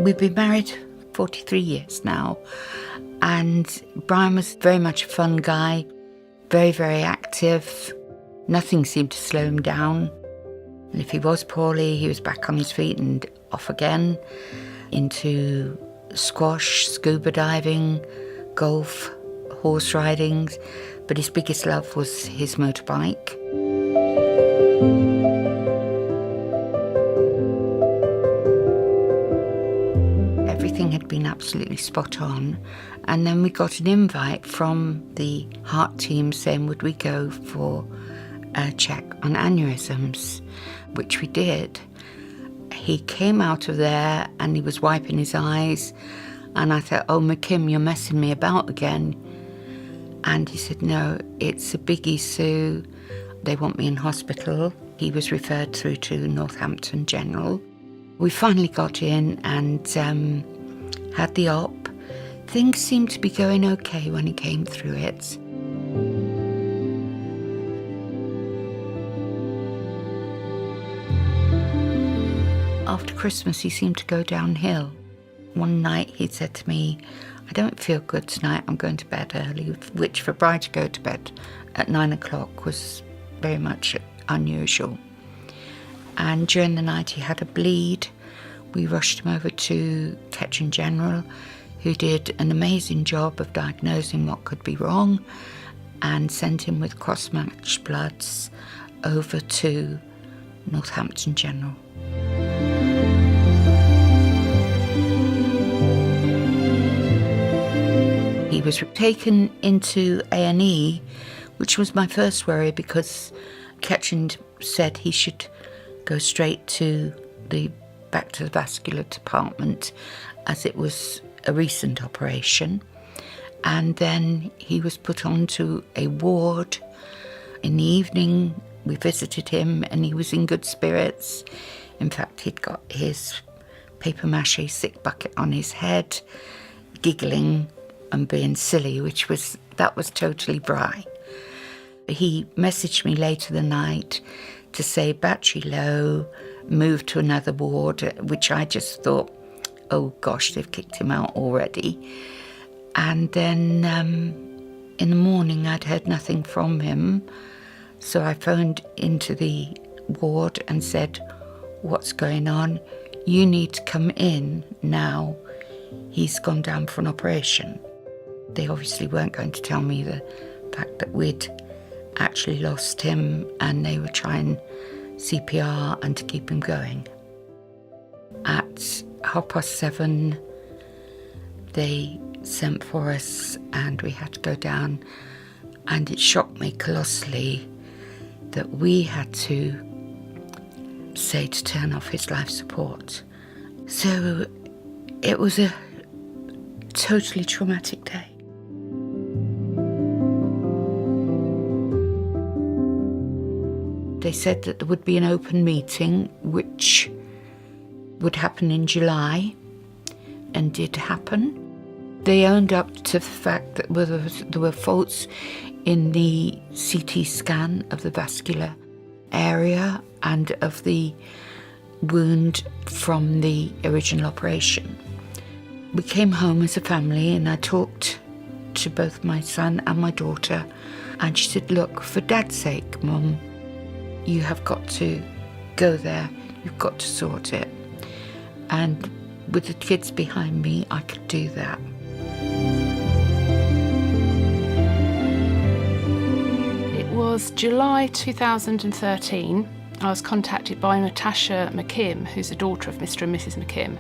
We've been married 43 years now, and Bryan was very much a fun guy, very, very active. Nothing seemed to slow him down. And if he was poorly, he was back on his feet and off again into squash, scuba diving, golf, horse riding. But his biggest love was his motorbike. Everything had been absolutely spot on. And then we got an invite from the heart team saying, would we go for a check on aneurysms, which we did. He came out of there and he was wiping his eyes. And I thought, oh, McKim, you're messing me about again. And he said, no, it's a biggie, Sue. They want me in hospital. He was referred through to Northampton General. We finally got in and had the op. Things seemed to be going okay when he came through it. After Christmas, he seemed to go downhill. One night he said to me, I don't feel good tonight, I'm going to bed early, which for Bryan to go to bed at 9 o'clock was very much unusual. And during the night he had a bleed. We rushed him over to Ketchen General, who did an amazing job of diagnosing what could be wrong and sent him with cross-matched bloods over to Northampton General. He was taken into A&E, which was my first worry because Ketchen said he should go straight back to the vascular department as it was a recent operation. And then he was put onto a ward. In the evening, we visited him and he was in good spirits. In fact, he'd got his paper mache sick bucket on his head, giggling and being silly, that was totally Bryan. He messaged me later the night to say battery low, moved to another ward, which I just thought, oh gosh, they've kicked him out already. And then in the morning I'd heard nothing from him, so I phoned into the ward and said, what's going on? You need to come in now. He's gone down for an operation. They obviously weren't going to tell me the fact that we'd actually lost him and they were trying CPR and to keep him going. At 7:30, they sent for us and we had to go down, and it shocked me colossally that we had to say to turn off his life support. So it was a totally traumatic day. They said that there would be an open meeting, which would happen in July, and did happen. They owned up to the fact that there were faults in the CT scan of the vascular area and of the wound from the original operation. We came home as a family and I talked to both my son and my daughter, and she said, look, for Dad's sake, Mum, you have got to go there, you've got to sort it. And with the kids behind me, I could do that. It was July 2013. I was contacted by Bryan McKim, who's the daughter of Mr. and Mrs. McKim,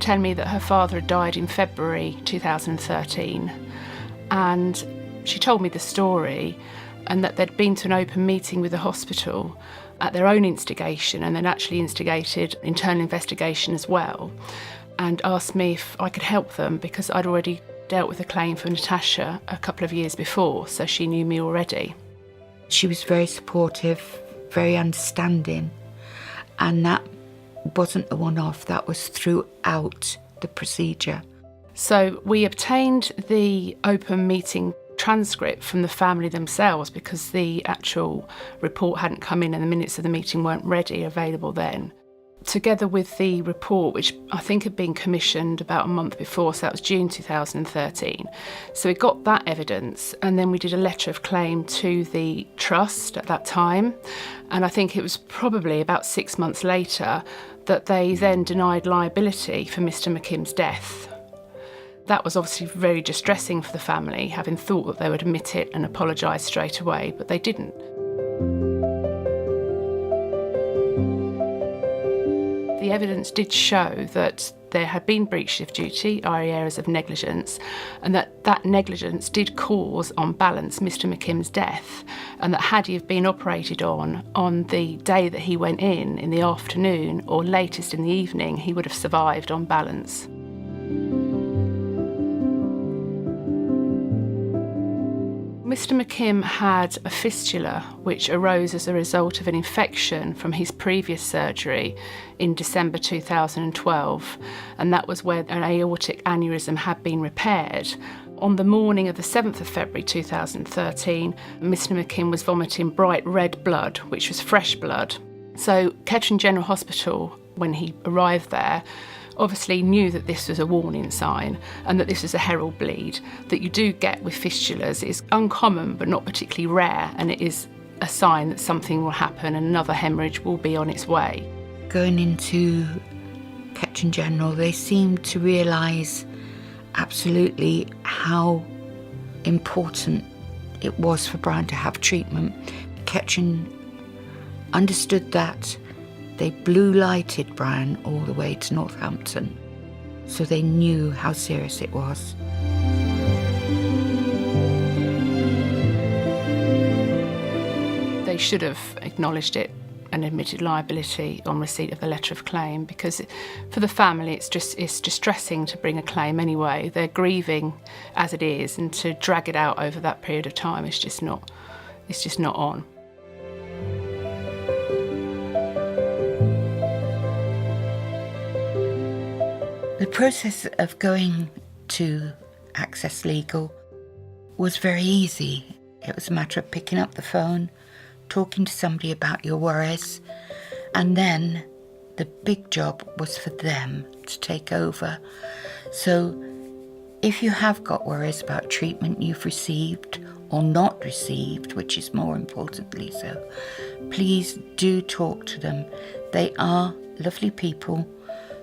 telling me that her father had died in February 2013. And she told me the story, and that they'd been to an open meeting with the hospital at their own instigation, and then actually instigated internal investigation as well, and asked me if I could help them because I'd already dealt with a claim for Natasha a couple of years before, so she knew me already. She was very supportive, very understanding, and that wasn't a one-off, that was throughout the procedure. So we obtained the open meeting transcript from the family themselves because the actual report hadn't come in and the minutes of the meeting weren't ready, available then. Together with the report, which I think had been commissioned about a month before, so that was June 2013. So we got that evidence, and then we did a letter of claim to the trust at that time. And I think it was probably about 6 months later that they then denied liability for Mr. McKim's death. That was obviously very distressing for the family, having thought that they would admit it and apologise straight away, but they didn't. The evidence did show that there had been breach of duty, i.e. areas of negligence, and that negligence did cause, on balance, Mr. McKim's death, and that had he have been operated on the day that he went in the afternoon or latest in the evening, he would have survived on balance. Mr. McKim had a fistula which arose as a result of an infection from his previous surgery in December 2012, and that was where an aortic aneurysm had been repaired. On the morning of the 7th of February 2013, Mr. McKim was vomiting bright red blood, which was fresh blood. So Kettering General Hospital, when he arrived there, obviously knew that this was a warning sign and that this was a Herald Bleed that you do get with fistulas. It's uncommon but not particularly rare, and it is a sign that something will happen and another hemorrhage will be on its way. Going into Kettering General, they seemed to realise absolutely how important it was for Bryan to have treatment. Kettering understood that. They blue lighted Bryan all the way to Northampton, so they knew how serious it was. They should have acknowledged it and admitted liability on receipt of the letter of claim, because for the family it's distressing to bring a claim anyway. They're grieving as it is, and to drag it out over that period of time is just not on. The process of going to Access Legal was very easy. It was a matter of picking up the phone, talking to somebody about your worries, and then the big job was for them to take over. So if you have got worries about treatment you've received or not received, which is more importantly so, please do talk to them. They are lovely people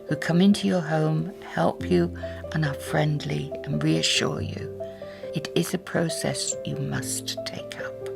who come into your home, help you, and are friendly and reassure you. It is a process you must take up.